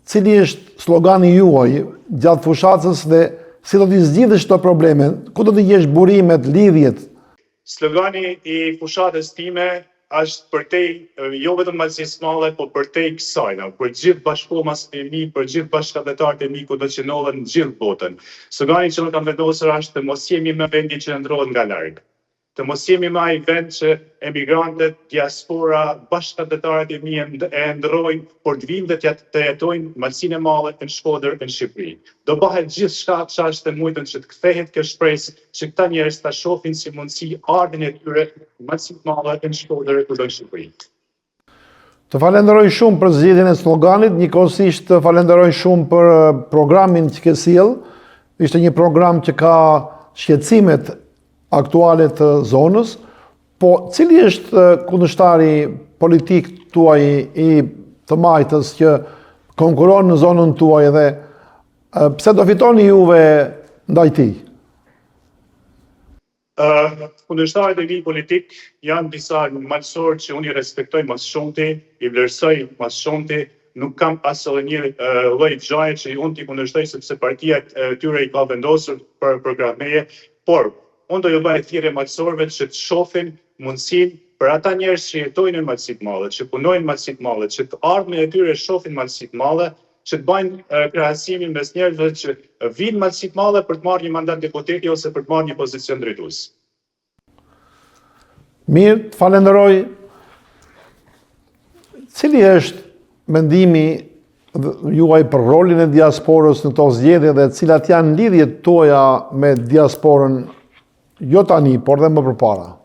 cili është slogani juaj gjatë fushatës dhe si do t'i zgjidhësh këto probleme, ku do t'i gjesh burimet, lidhjet? Slogani i fushatës time është përtej jo vetëm malësismale, po përtej kësajna, për gjithë bashkomas e mi, për gjithë bashkëdhetarët e mi ku do që ndodhen në gjithë botën. Slogani që në kam vendosur është të mos jemi më vendi që ndrohet nga larg. Të mos jemi më ai vend që emigrantët, diaspora, bashkëdhetarët e mi e ndrojnë, por të vinë dhe të jetojnë malësinë e madhe në Shkodër në Shqipëri. Do bëhet gjithçka çfarë të mundën që të kthehet kjo shpresë, që këta njerëz ta shohin si mundësi ardhin e tyre malësinë e madhe në Shkodër në Shqipëri. Të falenderoj shumë për zgjidhjen e sloganit, njëkohësisht të falenderoj shumë për programin që ke sjell. Ishte një program që ka shqetësimet aktuale të zonës, po cili është kundërshtari politik tuaj i të majtës që konkuron në zonën tuaj dhe pse do fitoni juve ndaj tij? Kundërshtarët e mi politik janë disa malësorë që unë i respektoj mas shumti, i vlerësoj mas shumti, nuk kam asë një lloj gjaje që unë t'i kundërshtoj sepse partia tyre i ka vendosur për programeje, por unë do ju bëj thirrje malësorëve që të shohin mundësinë për ata njerëz që jetojnë në malësi të madhe, që punojnë në malësi të madhe, që të ardhmen e tyre shohin malësi të madhe, që të bëjnë krahasimin mes njerëzve që vinë malësi të madhe për të marrë një mandat deputeti ose për të marrë një pozicion drejtues. Mirë, të falenderoj. Cili është mendimi juaj për rolin e diasporës në këto zgjedhje dhe cilat janë lidhjet tuaja me diasporën? Jo tani, por dhe më përpara.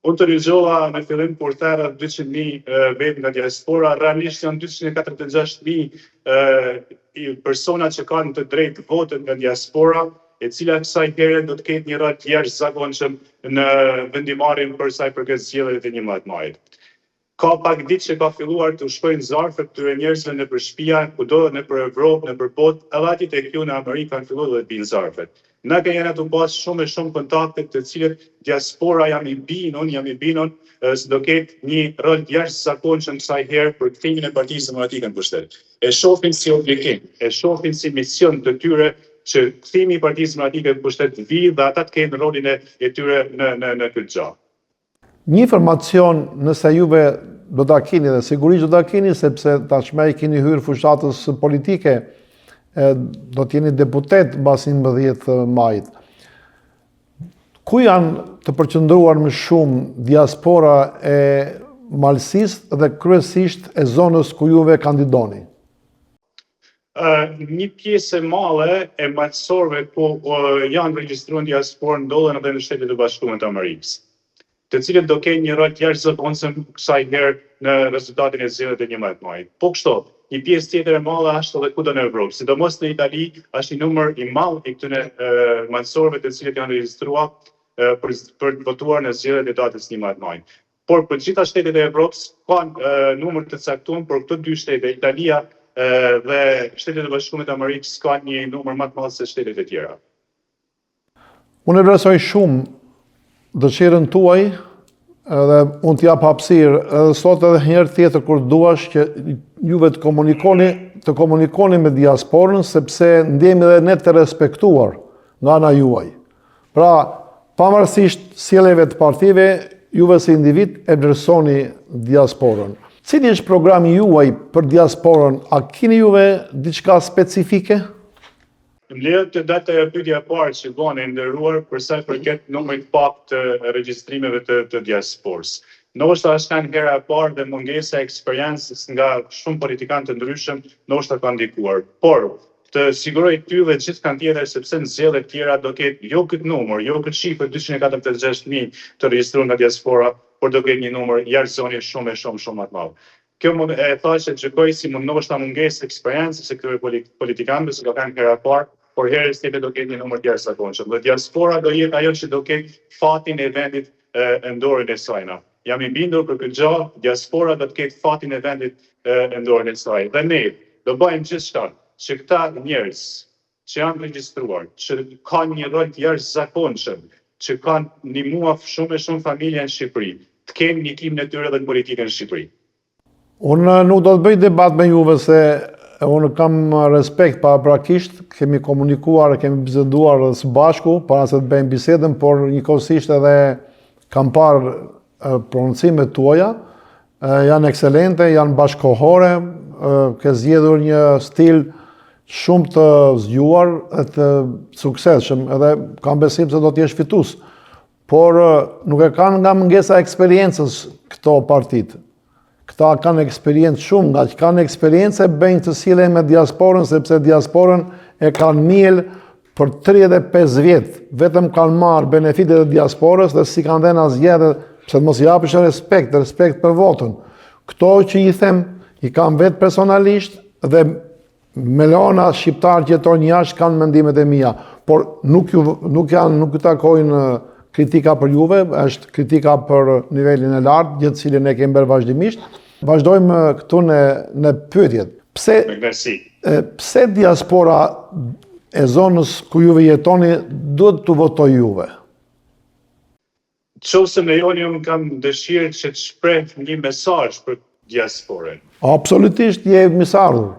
Unë të rizhova në fillim kur therë 200.000 vetë nga diaspora, realisht janë 246.000 persona që kanë të drejtë votën nga diaspora, e cila kësaj here do të ketë një rol të jashtëzakonshëm në vendimarrjen për sa i përket zgjedhjeve të 11 majit. Ka pak ditë që ka filluar të shkojnë zarfet këtyre njerëzve nëpër shtëpia, kudo nëpër Evropë, nëpër botë, edhe aty tek ju në Amerikë kanë filluar të binë zarfet. Na kemi të pas shumë e shumë kontakte të cilët diaspora jam i binun, se do ketë një rol jashtëzakonshëm kësaj herë për kthimin e Partisë Demokratike në pushtet. E shohin si obligim, e shohin si mision të tyre që kthimi i Partisë Demokratike në pushtet vijë dhe ata të kenë rolin e tyre në këtë gjë. Një informacion nëse juve do ta keni dhe sigurisht do ta keni sepse tashmë i keni hyrë fushatës politike, do t'jeni deputet mbas 11 majit. Ku janë të përqendruar më shumë diaspora e Malësisë dhe kryesisht e zonës ku juve kandidoni? Një pjesë e madhe e malësorëve ku janë regjistruar në diasporë ndodhen edhe në Shtetet e Bashkuara të Amerikës, të cilët do kenë një rol të jashtëzakonshëm kësaj herë në rezultatin e zgjedhjeve të 11 majit. Po kështu, një pjesë tjetër e madhe është edhe kudo në Evropë, sidomos në Itali është një numër i madh i këtyre malësorëve të cilët janë regjistruar për të votuar në zgjedhjet e datës 11 maj. Por për gjitha shtetet e Evropës kanë numër të caktuar, por këto dy shtete, Italia dhe Shtetet e Bashkuara të Amerikës, kanë një numër më të madh se shtetet e tjera. Unë vlerësoj shumë dëshirën tuaj dhe unë t'jap hapësirë edhe sot edhe herë tjetër kur duash që juve të komunikoni me diasporën sepse ndjemi edhe ne të respektuar nga ana juaj. Pra, pavarësisht sjelljes të partive, juve si individ e vlerësoni diasporën. Cili është programi juaj për diasporën? A keni juve diçka specifike? Më lejo të data e pyetja e parë që bën e nderuar për sa i përket numrit të pak të regjistrimeve të diasporës. Ndoshta është kanë hera e parë dhe mungesa e eksperiencës nga shumë politikanë të ndryshëm, ndoshta ka ndikuar. Por të siguroj ty dhe gjithë kanë tjetër sepse në zgjedhjet tjera do ketë jo këtë numër, jo këtë shifër 246.000 të regjistruar nga diaspora, por do ketë një numër jashtëzakonisht shumë më të madh. Kjo më e thashë që gjykoj si ndoshta mungesë eksperiencës së këtyre politikanëve që kanë hera e parë, por herës tjetër do ketë një numër të jashtëzakonshëm. Dhe diaspora do jetë ajo që do ketë fatin e vendit në dorën e saj. Jam i bindur për këtë gjë, diaspora do të ketë fatin e vendit në dorën e saj. Dhe ne do bëjmë gjithçka që këta njerëz që janë regjistruar, që kanë një rol të jashtëzakonshëm, që kanë ndihmuar shumë familje në Shqipëri, të kenë ndihmën e tyre edhe në politikën në Shqipëri. Unë nuk do të bëj debat me juve se unë kam respekt paraprakisht, kemi komunikuar, kemi biseduar së bashku para se të bëjmë bisedën, por njëkohësisht edhe kam parë prononcimet tuaja, janë ekselente, janë bashkohore, ke zgjedhur një stil shumë të zgjuar e të suksesshëm, edhe kam besim se do të jesh fitues. Por nuk e kanë nga mungesa e eksperiencës këto partitë. Këta kanë eksperiencë shumë, nga që kanë eksperiencë e bëjnë të sillen me diasporën, sepse diasporën e kanë miell për 35 vjetë. Vetëm kanë marrë benefitet e diasporës dhe si kanë dhënë asgjë, pse të mos i japësh respekt për votën. Këto që i them, i kam vetë personalisht dhe miliona shqiptarë që jetojnë jashtë kanë mendimet e mia, por nuk ju takojnë kritika për juve, është kritika për nivelin e lartë, gjithë cilin e kemi bërë vazhdimisht. Vazhdojmë këtu në pyetjet. Pse diaspora e zonës ku juve jetoni duhet të votoj juve? Qofse me joni unë kam dëshirë që të shpreh një mesazh për diasporën. Absolutisht je misardhur.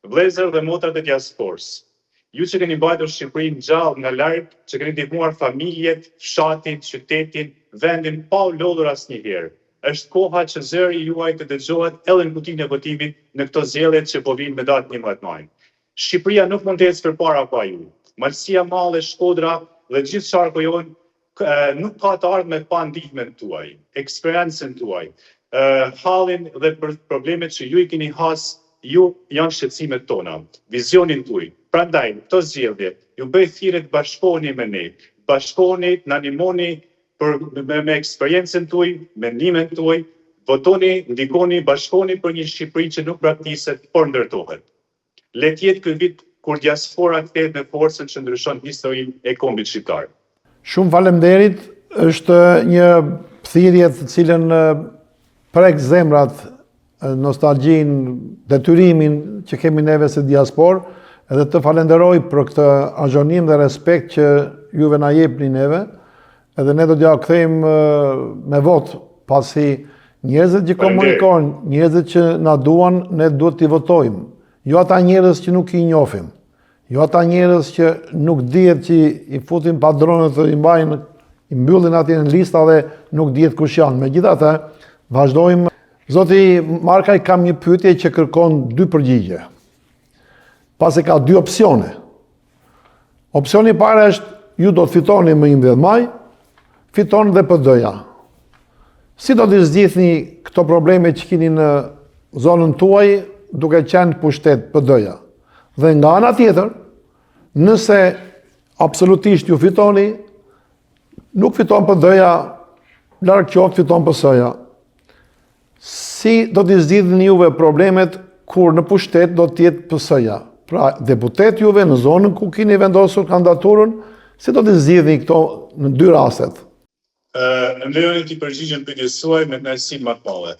Vëllezër dhe motrat e diasporës, ju që keni mbajtur Shqipërinë gjallë nga larg, që keni ndihmuar familjet, fshatin, qytetin, vendin pa u lodhur asnjëherë. Është koha që zëri juaj të dëgjohet edhe në kutinë e votimit në këto zgjedhje që po vinë me datën 11 maj. Shqipëria nuk mund të ecë përpara pa ju. Malësia Malle, Shkodra dhe gjithë qarku jonë nuk ka të ardhme pa ndihmën tuaj, eksperiencën tuaj, hallin dhe për problemet që ju i keni has, ju janë shqetësimet tona, vizionin tuaj. Prandaj, këto zgjedhje, ju bëj thirrje të bashkoheni me ne, bashkoheni, na ndihmoni me eksperiencën tuaj, mendimin tuaj, votoni, ndikoni, bashkoheni për një Shqipëri që nuk braktiset, por ndërtohet. Le të jetë ky vit kur diaspora kthehet me forcën që ndryshon historinë e kombit shqiptar. Shumë faleminderit, është një thirrje të cilën prek zemrat, nostalgjinë, detyrimin që kemi neve si diasporë, edhe të falenderoj për këtë azhonim dhe respekt që juve na jepni neve, edhe ne do t'ja kthejmë me votë, pasi njerëzit që komunikojnë, njerëzit që na duan, ne duhet t'i votojmë. Jo ata njerëz që nuk i njohim, jo ata njerëz që nuk dihet që i futin padronët dhe i mbajnë, i mbyllin atje në lista dhe nuk dihet kush janë. Megjithatë, vazhdojmë. Zoti Markaj, kam një pyetje që kërkon 2 përgjigje. Pasi ka 2 opsione. Opsioni i parë është ju do të fitoni më 11 maj, fiton dhe PD-ja. Si do të zgjidhni këto probleme që keni në zonën tuaj duke qenë pushtet PD-ja? Dhe nga ana tjetër, nëse absolutisht ju fitoni, nuk fiton PD-ja, larg qoftë fiton PS-ja. Si do të zgjidhni juve problemet kur në pushtet do të jetë PS-ja? Pra, deputet juve në zonën ku keni vendosur kandidaturën, si do të zgjidhni këto në 2 rastet? Në lejoni t'i përgjigjem pyetjes suaj me kënaqësi më të madhe.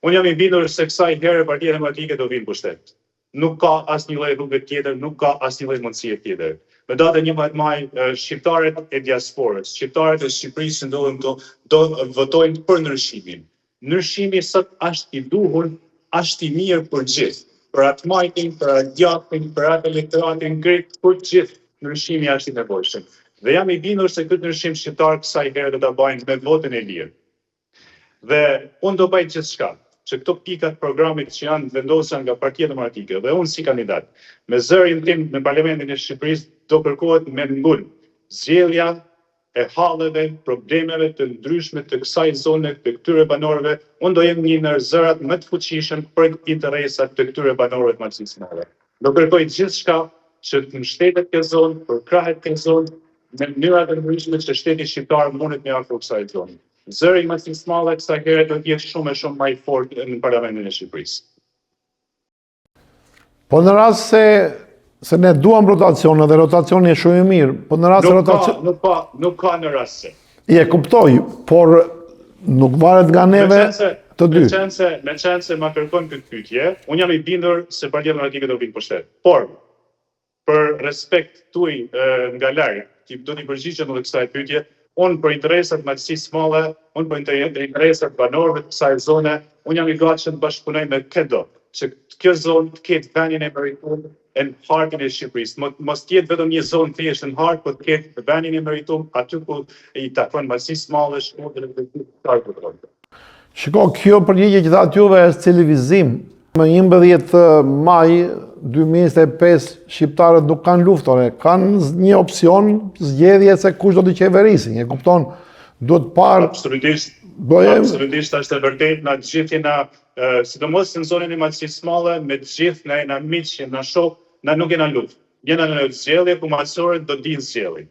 Unë jam i bindur se kësaj here Partia Demokratike do vinë pushtet. Nuk ka asnjë lloj rruge tjetër, nuk ka asnjë lloj mundësie tjetër. Me datën 11 maj, shqiptarët e diasporës, shqiptarët e Shqipërisë që ndodhen këtu, do votojnë për ndryshimin. Ndryshimi sot është i duhur, është i mirë për gjithë. Për atë majtin, për atë djathtin, për atë elektoratin grek, për gjithë ndryshimi është i nevojshëm. Dhe jam i bindur se këtë ndryshim shqiptar kësaj here do ta bëjnë me votën e lirë. Dhe unë do bëj gjithçka që këto pikat programit që janë vendosur nga Partia Demokratike dhe unë si kandidat, me zërin tim në Parlamentin e Shqipërisë do kërkohet me ngul zgjedhja e halleve, problemeve të ndryshme të kësaj zone, të këtyre banorëve. Unë do jem një ndër zërat më të fuqishëm për interesat të këtyre banorëve të Malësisë së Madhe. Do kërkoj gjithçka që të mbështetet kjo zonë, për krahet kjo zonë, në mënyra të ndryshme që shteti shqiptar mundet me afro kësaj zone. Zëri i Malësisë së Madhe kësaj here do të jetë shumë e shumë më i fortë në Parlamentin e Shqipërisë. Po në rast se ne duam rotacion dhe rotacioni është shumë i mirë, po në rast se rotacion... Nuk ka në rast se. Je kuptoj, por nuk varet nga neve të dy. Me qenë se ma kërkon këtë pyetje, unë jam i bindur se Partia Demokratike do vinë pushtet. Por, për respekt tuaj nga larg, do t'i përgjigjem edhe kësaj pyetje, unë për interesat Malësisë së Madhe, unë për interesat banorëve të kësaj zone, unë jam i gatshëm të bashkëpunoj me këdo. që kjo zonë të ketë vendin e merituar në hartin e Shqipërisë. Mos të jetë vetëm një zonë thjesht në hart, por të ketë vendin e merituar aty ku i takon Malësisë së Madhe, Shkodrës dhe Kujtëtarë. Shiko, kjo përgjigje që thatë juve është televizim. Më 11 maj 2025 shqiptarët nuk kanë luftore, kanë një opsion zgjedhje se kush do të qeverisin. E kupton, duhet parë. Absolutisht është e vërtetë, na të gjithë jena, sidomos në zonën e Malësisë së Madhe, me të gjithë na miq, na shok, na nuk jena luftë. Jena në zgjedhje ku malësorët do dinë zgjedhjen.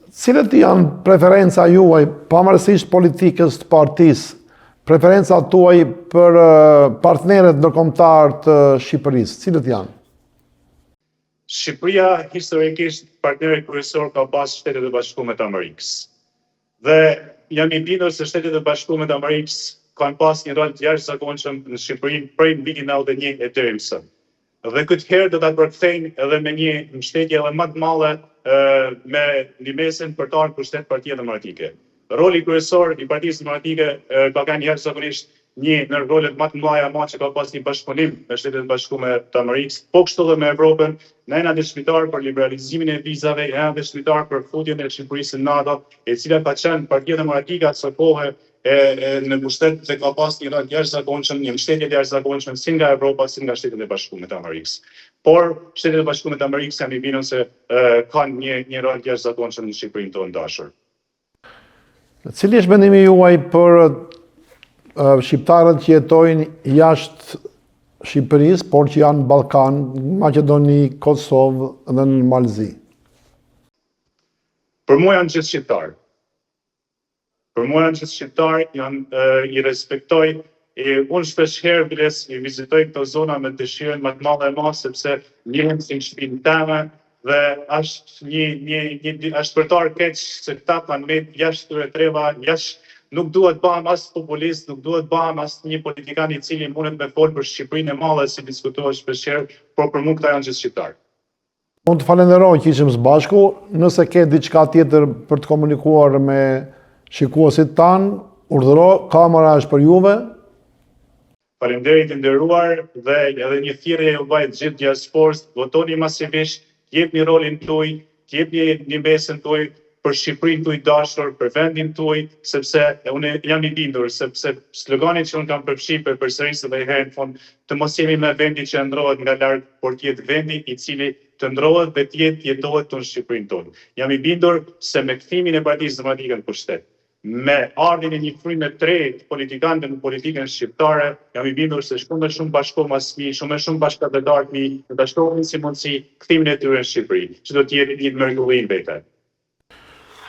Cilët janë preferenca juaj, pavarësisht politikës të partisë? Preferenca tuaj për partnerët ndërkombëtar të Shqipërisë, cilët janë? Shqipëria historikisht partneri kryesor ka pasur Shtetet e Bashkuara të Amerikës. Dhe jam i bindur se Shtetet e Bashkuara të Amerikës kanë pas një rol të jashtëzakonshëm në Shqipëri prej vitit 91 e deri më sot. Dhe këtë herë do ta përkthejnë edhe me një mbështetje edhe më të madhe me ndihmën për të ardhur pushtet Partia Demokratike. Roli kryesor i Partisë Demokratike ka qenë jashtëzakonisht një në rolet më të mëdha që ka pas një bashkëpunim me Shtetet e Bashkuara të Amerikës, po kështu edhe me Evropën. Ne jena dëshmitar për liberalizimin e vizave, jena dëshmitar për futjen e Shqipërisë në NATO, e cila ka qenë Partia Demokratike atë kohë në pushtet dhe ka pas një rol jashtëzakonshëm, një mbështetje jashtëzakonshme si nga Evropa, si nga Shtetet e Bashkuara të Amerikës. Por Shtetet e Bashkuara të Amerikës jam i bindur se kanë një rol jashtëzakonshëm në Shqipërinë tonë dashur. Cili është mendimi juaj për shqiptarët që jetojnë jashtë Shqipërisë, por që janë në Ballkan, Maqedoni, Kosovë dhe në Malzi? Për mua janë gjithë shqiptarë. I respektoj. Unë shpeshherë biles i vizitoj këto zona me dëshirën më të madhe e madhe, sepse njihem si në shtëpinë time. Dhe është përtar keq se këta kanë me jashtë këtyre treva, nuk duhet bëhem as populist, nuk duhet bëhem as një politikan i cili mundet me folë për Shqipërinë e madhe si diskutohet shpeshherë, por për mua këta janë gjithë shqiptarë. Unë të falenderoj që ishim së bashku, nëse ke diçka tjetër për të komunikuar me shikuesit tanë, urdhëro, kamera është për juve. Faleminderit të nderuar dhe edhe një thirrje ju bëj të gjithë diasporës, votoni masivisht. Jepni rolin tuaj, jepni një mesën tuaj për Shqipërinë tuaj dashur, për vendin tuaj, sepse unë jam i bindur, sepse slogani që unë kam përfshirë përsërisë edhe herë në fund, të mos jemi me vendi që ndrohet nga larg, por të jetë vendi i cili të ndrohet dhe të jetohet në Shqipërinë tonë. Jam i bindur se me kthimin e Partisë Demokratike në pushtet, me ardhin e një fryme të re të politikanëve në politikën shqiptare, jam i bindur se shumë bashkëkohë mas fëmijë, shumë bashkëpunëtar të mi, do ta shtohin si mundësi kthimin e tyre në Shqipëri, që do të jetë një mrekulli vete.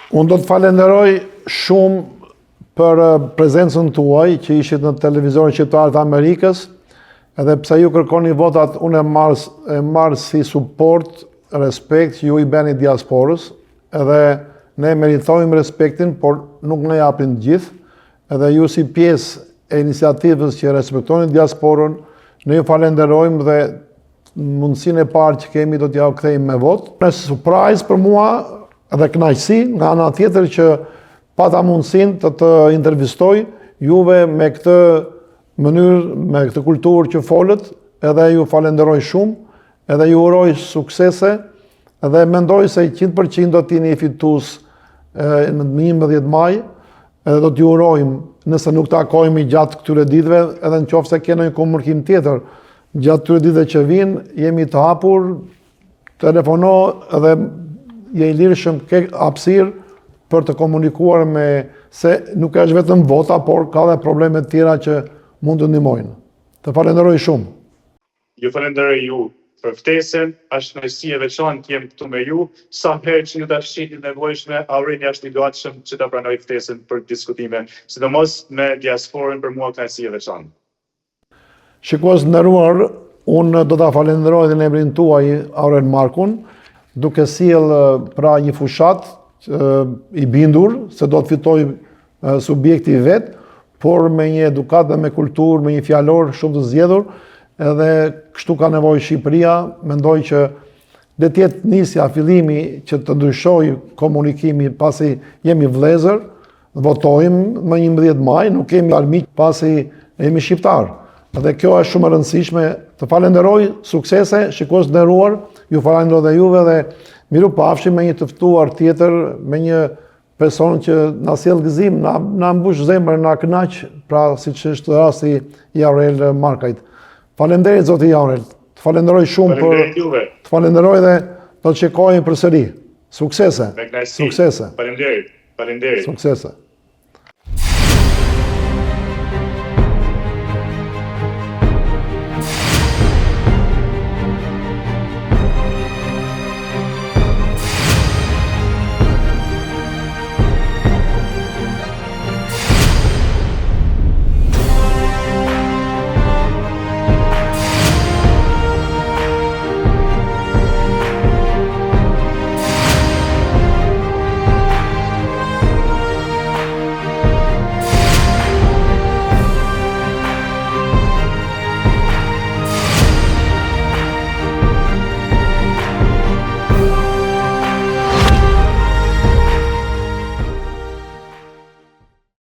Unë do të falenderoj shumë për prezencën tuaj që ishit në televizorin shqiptar të Amerikës, edhe pse ju kërkoni votat, unë e marr si suport, respekt që ju i bëni diasporës, edhe ne meritojmë respektin, por nuk ne japin gjithë, edhe ju si pjesë e iniciativës që respektoni diasporën, ne ju falenderojmë dhe mundësinë e parë që kemi do t'ja u kthejmë me votë. Në surprise për mua edhe kënaqësi nga ana tjetër që pata mundësinë të intervistoj juve me këtë mënyrë, me këtë kulturë që folët, edhe ju falenderoj shumë, edhe ju uroj suksese, edhe mendoj se 100% do t'jeni fitues në 11 maj, edhe do t'ju urojmë, nëse nuk takojmë gjatë këtyre ditëve, edhe në qoftë se keni një komunikim tjetër gjatë këtyre ditëve që vinë, jemi të hapur, telefono edhe je i lirshëm, ke hapësirë për të komunikuar me se nuk është vetëm vota, por ka dhe probleme tjera që mund të ndihmojnë. Të falenderoj shumë. Ju falenderoj ju për ftesën, është kënaqësi e veçantë jem këtu me ju. Sa herë që ju ta shihni nevojshme, Aureli është i gatshëm që ta pranoj ftesën për diskutime, sidomos me diasporën, për mua kënaqësi e veçantë. Shikues të nderuar, unë do ta falenderoj edhe në emrin tuaj Aurel Markun, duke sjell pra një fushat i bindur se do të fitoj subjekti i vet, por me një edukat dhe me kulturë, me një fjalor shumë të zgjedhur, edhe kështu ka nevojë Shqipëria. Mendoj që le të jetë nisja, fillimi që të ndryshojë komunikimi, pasi jemi vëllezër, votojmë më 11 maj, nuk kemi armiq pasi jemi shqiptar. Dhe kjo është shumë e rëndësishme. Të falenderoj, suksese, shikues të nderuar, ju falenderoj dhe juve dhe miru pafshim me një të ftuar tjetër, me një person që na sjell gëzim, na mbush zemrën, na kënaq, pra siç është rasti i Aurel Markajt. Faleminderit zoti Aurel. Të falenderoj shumë Faleminderit juve. Të falenderoj dhe do të shikojmë përsëri. Suksese. Me kënaqësi. Suksese. Faleminderit. Faleminderit. Suksese.